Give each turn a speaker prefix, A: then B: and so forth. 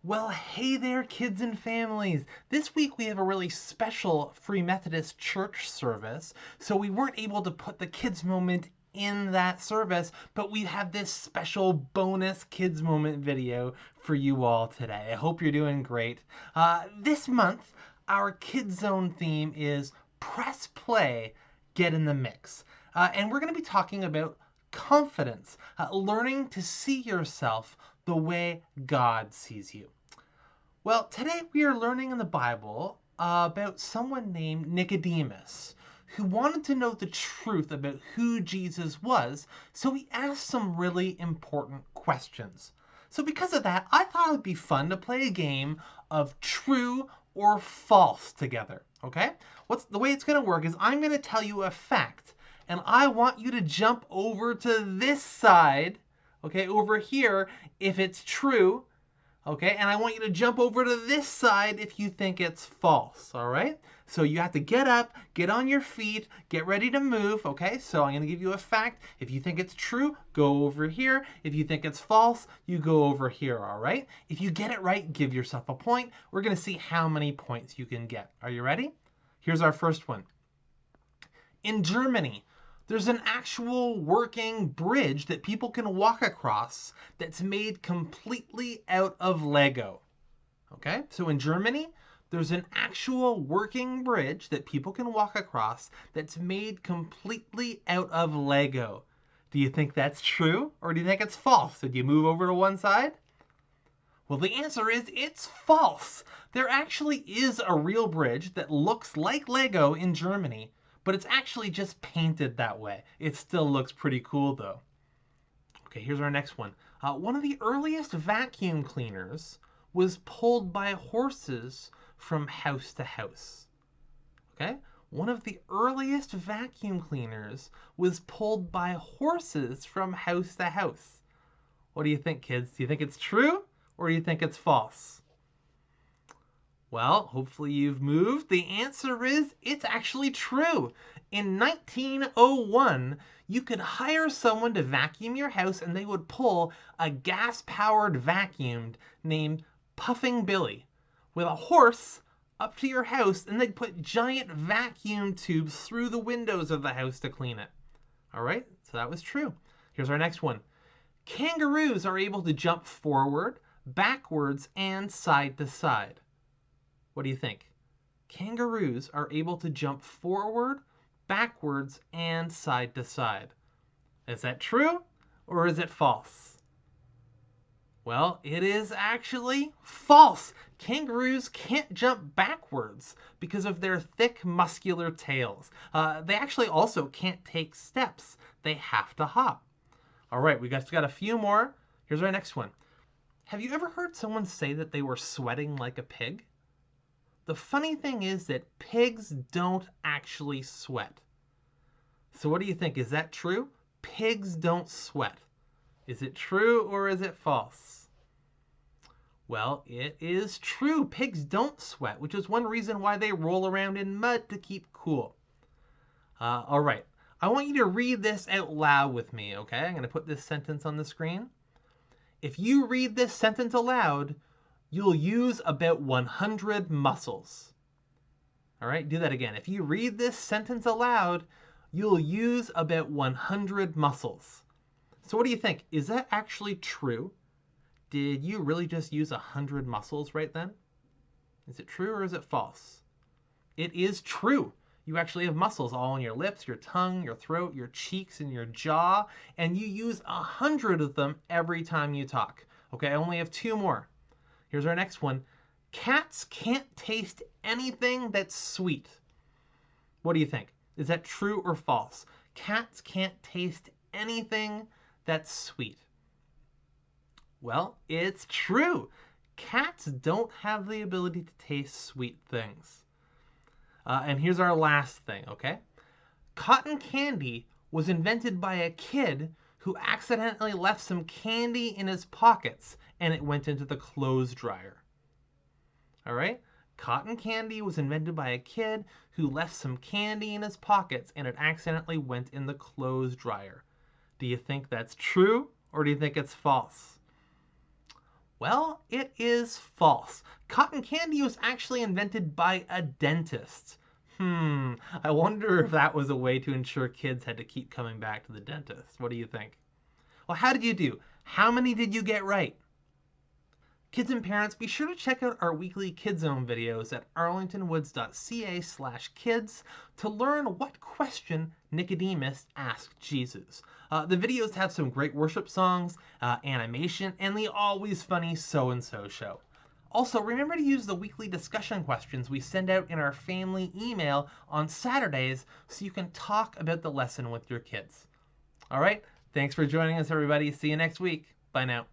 A: Well, hey there, kids and families. This week we have a really special Free Methodist Church service, so we weren't able to put the kids' moment in that service, but we have this special bonus kids' moment video for you all today. I hope you're doing great. This month, our Kids Zone theme is Press Play, Get in the Mix. And we're going to be talking about confidence, learning to see yourself the way God sees you. Well, today we are learning in the Bible about someone named Nicodemus who wanted to know the truth about who Jesus was, so he asked some really important questions. So because of that, I thought it would be fun to play a game of true or false together, okay? What's the way it's going to work is I'm going to tell you a fact, and I want you to jump over to this side, okay, over here if it's true. Okay, and I want you to jump over to this side if you think it's false, all right? So you have to get up, get on your feet, get ready to move, okay? So I'm going to give you a fact. If you think it's true, go over here. If you think it's false, you go over here, all right? If you get it right, give yourself a point. We're going to see how many points you can get. Are you ready? Here's our first one. In Germany, there's an actual working bridge that people can walk across that's made completely out of Lego. Okay, so in Germany, there's an actual working bridge that people can walk across that's made completely out of Lego. Do you think that's true or do you think it's false? Did you move over to one side? Well, the answer is it's false. There actually is a real bridge that looks like Lego in Germany, but it's actually just painted that way. It still looks pretty cool though. Okay, here's our next one. One of the earliest vacuum cleaners was pulled by horses from house to house. Okay, one of the earliest vacuum cleaners was pulled by horses from house to house. What do you think, kids? Do you think it's true or do you think it's false? Well, hopefully you've moved. The answer is it's actually true. In 1901, you could hire someone to vacuum your house and they would pull a gas-powered vacuum named Puffing Billy with a horse up to your house, and they'd put giant vacuum tubes through the windows of the house to clean it. All right, so that was true. Here's our next one. Kangaroos are able to jump forward, backwards, and side to side. What do you think? Kangaroos are able to jump forward, backwards, and side to side. Is that true or is it false? Well, it is actually false. Kangaroos can't jump backwards because of their thick, muscular tails. They actually also can't take steps. They have to hop. All right, we just got a few more. Here's our next one. Have you ever heard someone say that they were sweating like a pig? The funny thing is that pigs don't actually sweat. So what do you think? Is that true? Pigs don't sweat. Is it true or is it false? Well, it is true. Pigs don't sweat, which is one reason why they roll around in mud to keep cool. All right. I want you to read this out loud with me, okay? I'm going to put this sentence on the screen. If you read this sentence aloud, you'll use about 100 muscles. All right, do that again. If you read this sentence aloud, you'll use about 100 muscles. So what do you think? Is that actually true? Did you really just use 100 muscles right then? Is it true or is it false? It is true. You actually have muscles all on your lips, your tongue, your throat, your cheeks, and your jaw, and you use 100 of them every time you talk. Okay, I only have two more. Here's our next one. Cats can't taste anything that's sweet. What do you think? Is that true or false? Cats can't taste anything that's sweet. Well, it's true. Cats don't have the ability to taste sweet things. And here's our last thing, okay? Cotton candy was invented by a kid who accidentally left some candy in his pockets and it went into the clothes dryer. All right? Cotton candy was invented by a kid who left some candy in his pockets and it accidentally went in the clothes dryer. Do you think that's true or do you think it's false? Well, it is false. Cotton candy was actually invented by a dentist. I wonder if that was a way to ensure kids had to keep coming back to the dentist. What do you think? Well, how did you do? How many did you get right? Kids and parents, be sure to check out our weekly Kids Zone videos at arlingtonwoods.ca/kids to learn what question Nicodemus asked Jesus. The videos have some great worship songs, animation, and the always funny So-and-So show. Also, remember to use the weekly discussion questions we send out in our family email on Saturdays so you can talk about the lesson with your kids. All right, thanks for joining us, everybody. See you next week. Bye now.